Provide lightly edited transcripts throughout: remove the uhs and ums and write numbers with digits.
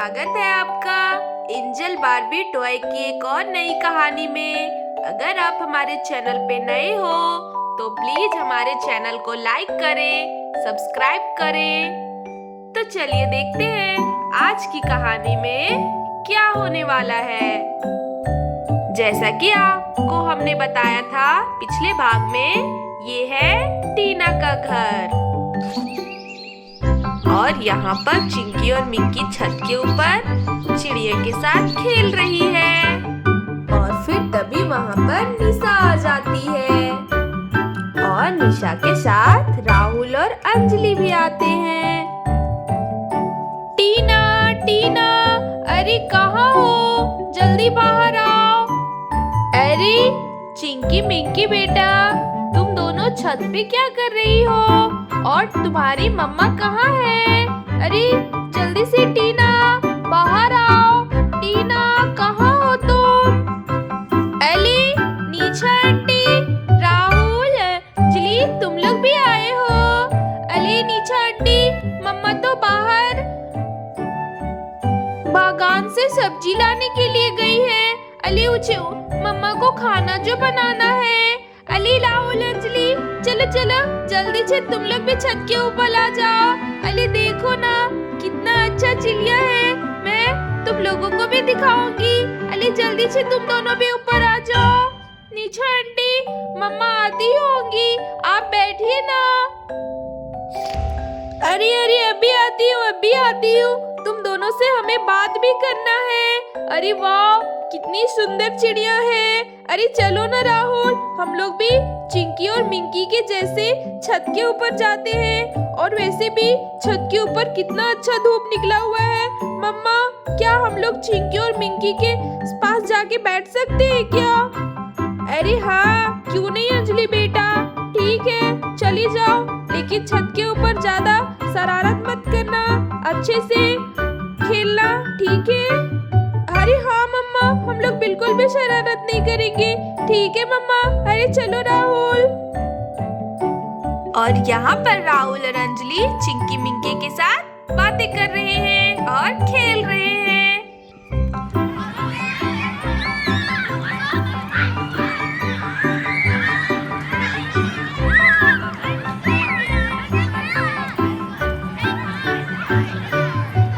स्वागत है आपका एंजल बारबी टॉय की एक और नई कहानी में। अगर आप हमारे चैनल पे नए हो तो प्लीज हमारे चैनल को लाइक करें, सब्सक्राइब करें। तो चलिए देखते हैं आज की कहानी में क्या होने वाला है। जैसा कि आपको हमने बताया था पिछले भाग में, ये है टीना का घर और यहाँ पर चिंकी और मिंकी छत के ऊपर चिड़िया के साथ खेल रही है। और फिर तभी वहाँ पर निशा आ जाती है और निशा के साथ राहुल और अंजलि भी आते हैं। टीना, टीना, अरे कहाँ हो? जल्दी बाहर आओ। अरे चिंकी मिंकी बेटा, तुम दोनों छत पे क्या कर रही हो? और तुम्हारी मम्मा कहाँ है? अरे जल्दी से टीना बाहर आओ। टीना कहाँ हो तुम? अली, नीचा आंटी, राहुल, अंजलि, तुम लोग भी आए हो? अली, नीचा आंटी, मम्मा तो बाहर बागान से सब्जी लाने के लिए गई है। अली उठो, मम्मा को खाना जो बनाना है। अली, राहुल, अंजलि, चलो चलो जल्दी से तुम लोग भी छत के ऊपर आ जाओ। अली देखो ना कितना अच्छा चिड़िया है, मैं तुम लोगों को भी दिखाऊंगी। अली जल्दी से तुम दोनों भी ऊपर आ जाओ। नीचा आंटी, मम्मा आती होंगी, आप बैठिए ना। अरे अरे अभी आती हूँ, अभी आती हूँ। तुम दोनों से हमें बात भी करना है। अरे वाह, कितनी सुंदर चिड़िया है। अरे चलो ना राहुल, हम लोग भी चिंकी और मिंकी के जैसे छत के ऊपर जाते हैं। और वैसे भी छत के ऊपर कितना अच्छा धूप निकला हुआ है। मम्मा, क्या हम लोग चिंकी और मिंकी के पास जाके बैठ सकते हैं क्या? अरे हाँ, क्यों नहीं अंजलि बेटा, ठीक है चली जाओ, लेकिन छत के ऊपर ज्यादा शरारत मत करना, अच्छे से खेलना, ठीक है? अरे हाँ मम्मा, हम लोग बिल्कुल भी शरारत नहीं करेंगे, ठीक है मम्मा। अरे चलो राहुल। और यहाँ पर राहुल और अंजलि चिंकी मिंकी के साथ बातें कर रहे हैं और खेल रहे हैं।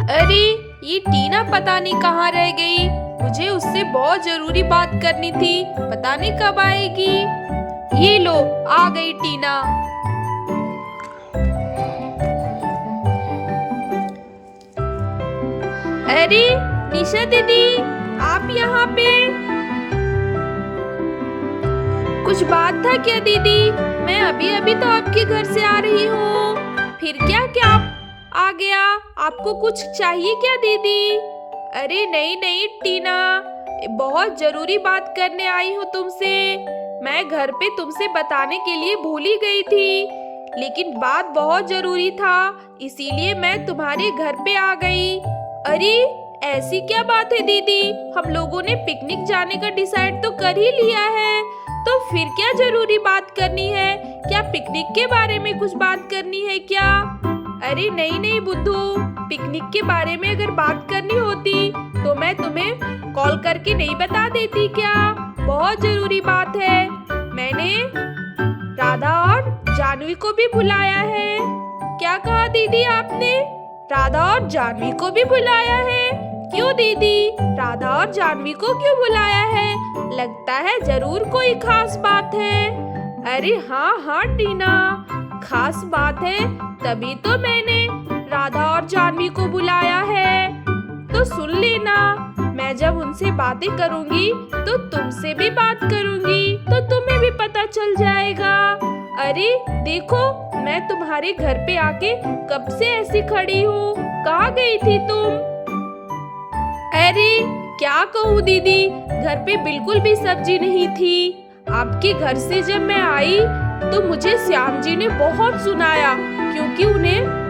अरे ये टीना पता नहीं कहाँ रह गई, मुझे उससे बहुत जरूरी बात करनी थी, पता नहीं कब आएगी। ये लो आ गई टीना। अरे निशा दीदी, आप यहाँ पे? कुछ बात था क्या दीदी? मैं अभी अभी तो आपके घर से आ रही हूँ। फिर क्या क्या आ गया? आपको कुछ चाहिए क्या दीदी? अरे नहीं नहीं टीना, बहुत जरूरी बात करने आई हूँ तुमसे। मैं घर पे तुमसे बताने के लिए भूल ही गई थी, लेकिन बात बहुत जरूरी था, इसीलिए मैं तुम्हारे घर पे आ गई। अरे ऐसी क्या बात है दीदी? हम लोगों ने पिकनिक जाने का डिसाइड तो कर ही लिया है, तो फिर क्या जरूरी बात करनी है? क्या पिकनिक के बारे में कुछ बात करनी है क्या? अरे नहीं नहीं बुद्धू, पिकनिक के बारे में अगर बात करनी होती तो मैं तुम्हें कॉल करके नहीं बता देती क्या? बहुत जरूरी बात है। मैंने राधा और जानवी को भी बुलाया है। क्या कहा दीदी आपने? राधा और जानवी को भी बुलाया है? क्यों दीदी, राधा और जानवी को क्यों बुलाया है? लगता है जरूर कोई खास बात है। अरे हाँ हाँ टीना, खास बात है, तभी तो मैंने राधा और जानवी को बुलाया है। तो सुन लेना, मैं जब उनसे बातें करूंगी तो तुमसे भी बात करूंगी, तो तुम्हें भी पता चल जाएगा। अरे देखो, मैं तुम्हारे घर पे आके कब से ऐसी खड़ी हूँ, कहाँ गई थी तुम? अरे क्या कहूँ दीदी, घर पे बिल्कुल भी सब्जी नहीं थी। आपके घर से जब मैं आई तो मुझे श्याम जी ने बहुत सुनाया, क्योंकि उन्हें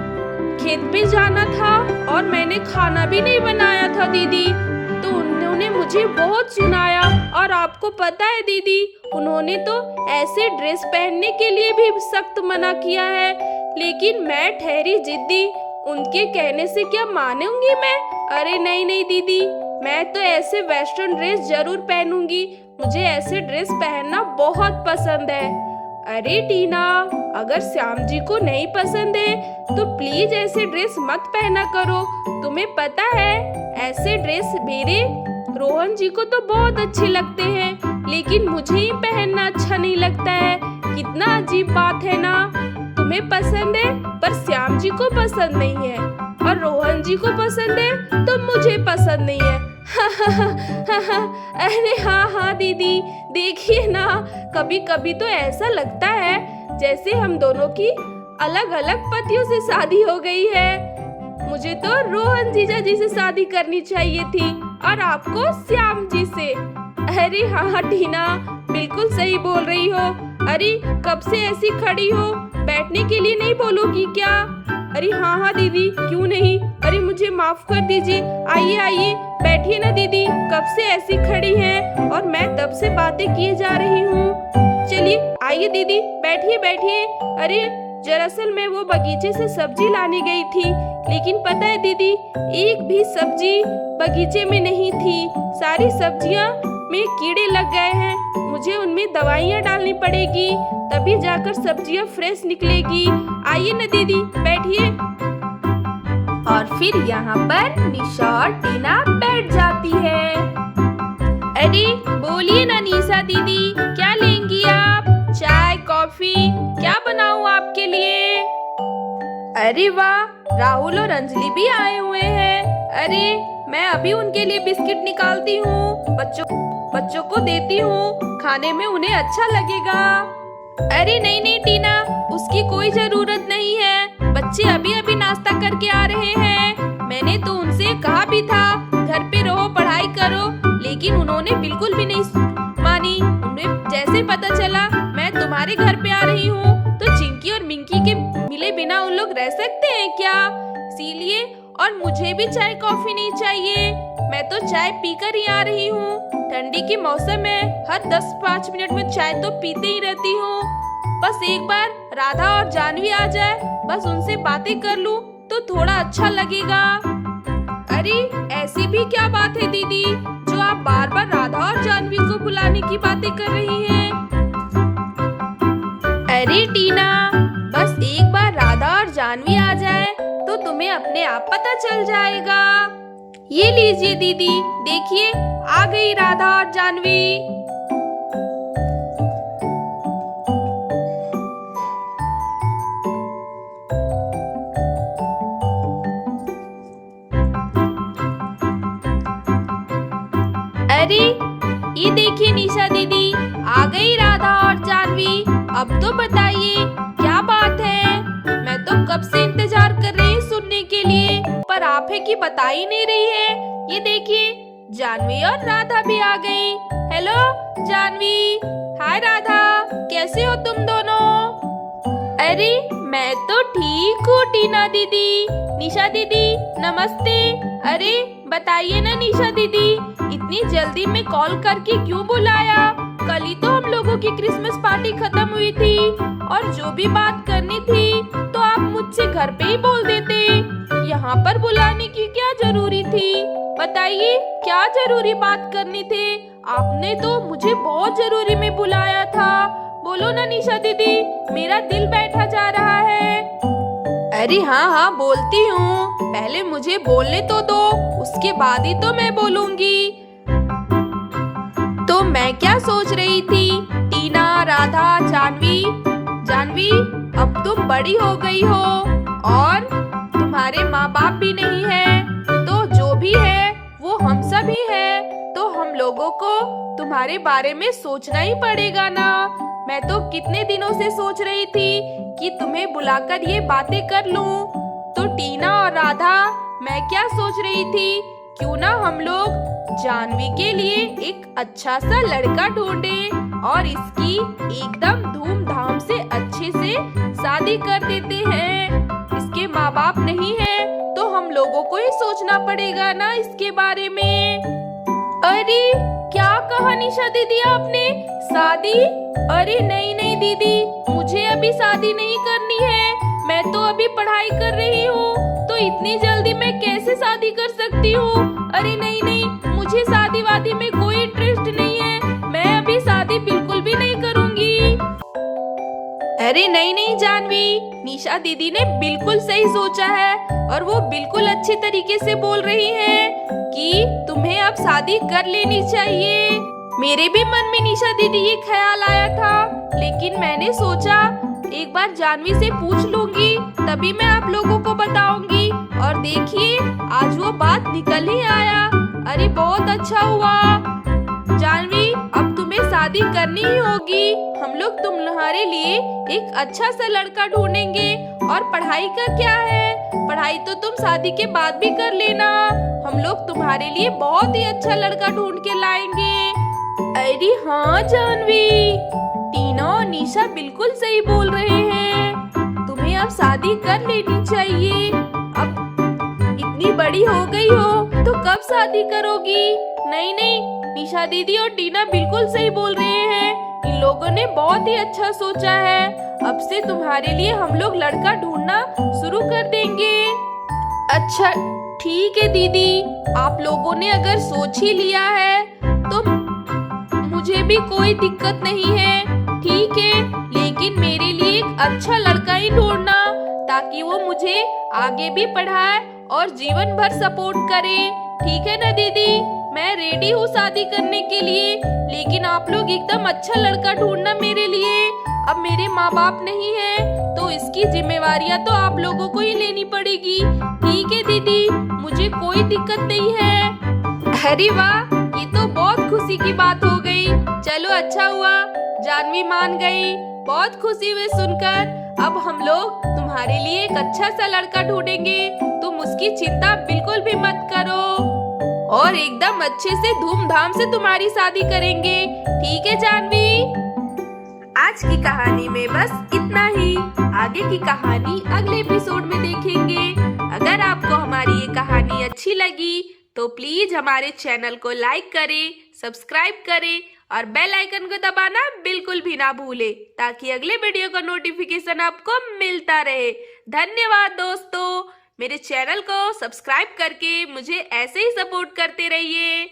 खेत पे जाना था और मैंने खाना भी नहीं बनाया था दीदी, तो उन्होंने मुझे बहुत सुनाया। और आपको पता है दीदी, उन्होंने तो ऐसे ड्रेस पहनने के लिए भी सख्त मना किया है, लेकिन मैं ठहरी जिद्दी, उनके कहने से क्या मानूंगी मैं? अरे नहीं नहीं दीदी, मैं तो ऐसे वेस्टर्न ड्रेस जरूर पहनूंगी। मुझे ऐसे ड्रेस पहनना बहुत पसंद है। अरे टीना, अगर श्याम जी को नहीं पसंद है तो प्लीज ऐसे ड्रेस मत पहना करो। तुम्हें पता है ऐसे ड्रेस मेरे रोहन जी को तो बहुत अच्छे लगते हैं, लेकिन मुझे ही पहनना अच्छा नहीं लगता है। कितना अजीब बात है ना। तुम्हें पसंद है पर श्याम जी को पसंद नहीं है, और रोहन जी को पसंद है तो मुझे पसंद नहीं है। अरे हाँ हाँ दीदी, देखिए ना, कभी कभी तो ऐसा लगता है जैसे हम दोनों की अलग अलग पतियों से शादी हो गई है। मुझे तो रोहन जीजा जी से शादी करनी चाहिए थी और आपको श्याम जी से। अरे हाँ टीना, बिल्कुल सही बोल रही हो। अरे कब से ऐसी खड़ी हो, बैठने के लिए नहीं बोलोगी क्या? अरे हाँ हाँ दीदी, क्यों नहीं। अरे मुझे माफ कर दीजिए। आइए आइए, बैठिए ना दीदी, कब से ऐसी खड़ी हैं और मैं तब से बातें किए जा रही हूँ। चलिए आइए दीदी, बैठिए बैठिए। अरे दरअसल मैं वो बगीचे से सब्जी लाने गई थी, लेकिन पता है दीदी, एक भी सब्जी बगीचे में नहीं थी। सारी सब्जियाँ में कीड़े लग गए हैं। मुझे उनमें दवाइयाँ डालनी पड़ेगी, तभी जाकर सब्जियाँ फ्रेश निकलेगी। आइए ना दीदी, बैठिए। और फिर यहाँ पर निशा और टीना बैठ जाती है। अरे बोलिए ना निशा दीदी, क्या लेंगी आप? चाय, कॉफी, क्या बनाऊं आपके लिए? अरे वाह, राहुल और अंजलि भी आए हुए हैं। अरे मैं अभी उनके लिए बिस्किट निकालती हूँ, बच्चों को देती हूँ, खाने में उन्हें अच्छा लगेगा। अरे नहीं नहीं टीना, उसकी कोई जरूरत नहीं है। बच्चे अभी अभी नाश्ता करके आ रहे हैं। मैंने तो उनसे कहा भी था घर पे रहो, पढ़ाई करो, लेकिन उन्होंने बिल्कुल भी नहीं मानी। उन्हें जैसे पता चला मैं तुम्हारे घर पे आ रही हूँ तो चिंकी और मिंकी के मिले बिना उन लोग रह सकते हैं क्या? इसीलिए, और मुझे भी चाय कॉफी नहीं चाहिए। मैं तो चाय पीकर ही आ रही हूँ। ठंडी की मौसम है, हर 10-5 मिनट में चाय तो पीते ही रहती हूँ। बस एक बार राधा और जानवी आ जाए, बस उनसे बातें कर लूँ तो थोड़ा अच्छा लगेगा। अरे ऐसी भी क्या बात है दीदी, जो आप बार बार राधा और जानवी को बुलाने की बातें कर रही हैं? अरे टीना, बस एक बार राधा और जानवी आ जाए तो तुम्हें अपने आप पता चल जाएगा। ये लीजिए दीदी, देखिए आ गई राधा और जानवी। अरे ये देखिए निशा दीदी, आ गई राधा और जानवी। अब तो बताइए क्या बात है? मैं तो कब से इंतजार कर रही हूँ सुनने के लिए, पर आप है कि बता ही नहीं रही है। ये देखिए जानवी और राधा भी आ गई। हेलो जानवी, हाय राधा, कैसे हो तुम दोनों? अरे मैं तो ठीक हूँ टीना दीदी। निशा दीदी नमस्ते। अरे बताइए ना निशा दीदी, इतनी जल्दी में कॉल करके क्यों बुलाया? कल ही तो हम लोगों की क्रिसमस पार्टी खत्म हुई थी, और जो भी बात करनी थी तो आप मुझसे घर पे ही बोल देते। यहाँ पर बुलाने की क्या जरूरी थी? बताइए क्या जरूरी बात करनी थी? आपने तो मुझे बहुत जरूरी में बुलाया था। बोलो ना निशा दीदी, मेरा दिल बैठा जा रहा है। अरे हाँ हाँ बोलती हूँ, पहले मुझे बोलने तो दो, उसके बाद ही तो मैं बोलूंगी। तो मैं क्या सोच रही थी, टीना, राधा, जानवी, अब तुम बड़ी हो गई हो और तुम्हारे माँ बाप भी नहीं है, तो जो भी है वो हम सभी है, तो हम लोगों को तुम्हारे बारे में सोचना ही पड़ेगा ना। मैं तो कितने दिनों से सोच रही थी कि तुम्हें बुलाकर ये बातें कर लूं। तो टीना और राधा, मैं क्या सोच रही थी, क्यों ना हम लोग जानवी के लिए एक अच्छा सा लड़का ढूंढें और इसकी एकदम धूमधाम से अच्छे से शादी कर देते हैं। इसके माँ बाप नहीं है तो हम लोगों को ही सोचना पड़ेगा ना इसके बारे में। अरे क्या कहा निशा दीदी आपने? शादी? अरे नहीं नहीं दीदी, मुझे अभी शादी नहीं करनी है। मैं तो अभी पढ़ाई कर रही हूँ, तो इतनी जल्दी मैं कैसे शादी कर सकती हूँ? अरे नहीं नहीं, मुझे शादी वादी में कोई इंटरेस्ट नहीं है। मैं अभी शादी बिल्कुल भी नहीं करूँगी। अरे नहीं नहीं जानवी, निशा दीदी ने बिल्कुल सही सोचा है और वो बिल्कुल अच्छे तरीके से बोल रही है कि तुम्हें अब शादी कर लेनी चाहिए। मेरे भी मन में निशा दीदी ये ख्याल आया था, लेकिन मैंने सोचा एक बार जानवी से पूछ लूंगी, तभी मैं आप लोगों को बताऊंगी। और देखिए आज वो बात निकल ही आया। अरे बहुत अच्छा हुआ जानवी, अब तुम्हें शादी करनी ही होगी। हम लोग तुम्हारे लिए एक अच्छा सा लड़का ढूंढेंगे। और पढ़ाई का क्या है, पढ़ाई तो तुम शादी के बाद भी कर लेना। हम लोग तुम्हारे लिए बहुत ही अच्छा लड़का ढूंढ के लाएंगे। अरे हाँ जानवी, टीना और निशा बिल्कुल सही बोल रहे हैं। तुम्हें अब शादी कर लेनी चाहिए। अब इतनी बड़ी हो गई हो तो कब शादी करोगी? नहीं नहीं, निशा दीदी और टीना बिल्कुल सही बोल रहे हैं। इन लोगों ने बहुत ही अच्छा सोचा है। अब से तुम्हारे लिए हम लोग लड़का ढूंढना शुरू कर देंगे। अच्छा ठीक है दीदी, आप लोगों ने अगर सोच ही लिया है तो मुझे भी कोई दिक्कत नहीं है। ठीक है, लेकिन मेरे लिए एक अच्छा लड़का ही ढूंढना, ताकि वो मुझे आगे भी पढ़ाए और जीवन भर सपोर्ट करे। ठीक है ना दीदी? मैं रेडी हूँ शादी करने के लिए, लेकिन आप लोग एकदम अच्छा लड़का ढूंढना मेरे लिए। अब मेरे माँ बाप नहीं है तो इसकी जिम्मेवारियाँ तो आप लोगों को ही लेनी पड़ेगी। ठीक है दीदी, मुझे कोई दिक्कत नहीं है। अरे वाह, ये तो बहुत खुशी की बात हो गई। चलो अच्छा हुआ जानवी मान गई, बहुत खुशी हुई सुनकर। अब हम लोग तुम्हारे लिए एक अच्छा सा लड़का ढूंढेंगे, तुम उसकी चिंता बिल्कुल भी मत करो और एकदम अच्छे से धूमधाम से तुम्हारी शादी करेंगे। ठीक है जानवी? आज की कहानी में बस इतना ही। आगे की कहानी अगले एपिसोड में देखेंगे। अगर आपको हमारी ये कहानी अच्छी लगी तो प्लीज हमारे चैनल को लाइक करें, सब्सक्राइब करें और बेल आइकन को दबाना बिल्कुल भी ना भूलें, ताकि अगले वीडियो का नोटिफिकेशन आपको मिलता रहे। धन्यवाद दोस्तों, मेरे चैनल को सब्सक्राइब करके मुझे ऐसे ही सपोर्ट करते रहिए।